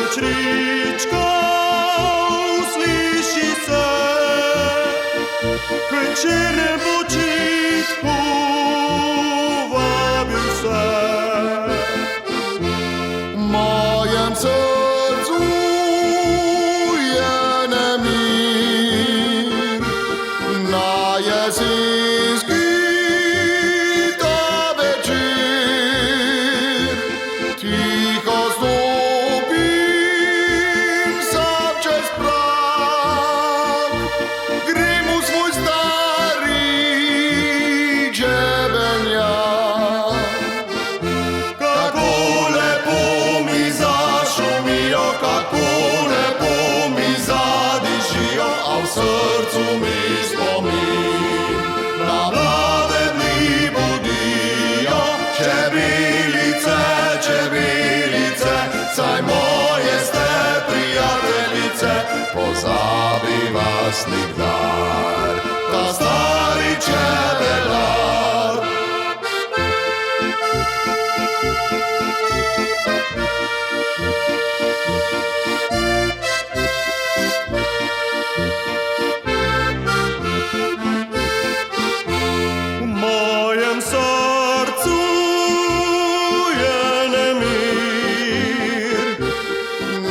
Čričkov sliši se, k večernemu počitku vabi vse. V mojem srcu je nemir, na jesenski ta večer, tiho stopim sam čez prag, grem v svoj stari čebelnjak. Kako lepo mi zašumijo, kako lepo mi zadišijo, A v srcu mi spomin na mlade dni budijo. Čebelice, čebelice, saj moje ste prijateljice, pozabi vas nikdar, ta stari čebelar. V mojem srcu je nemir,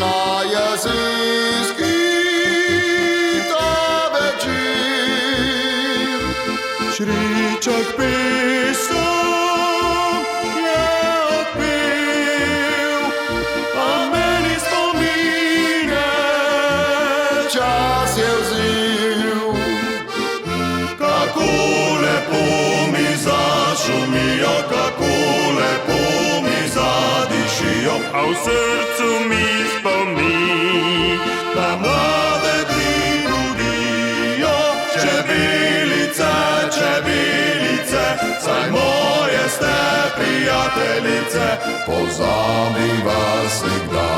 na jesenski ta večer. čriček pesem je odpel, a meni spomine Čas je vzel, kako lepo mi zašumijo, kako lepo mi zadišijo, a v srcu mi spomin na mlade dni budijo. Čebelice, čebelice, saj moje ste prijateljice, pozabi vas nikdar.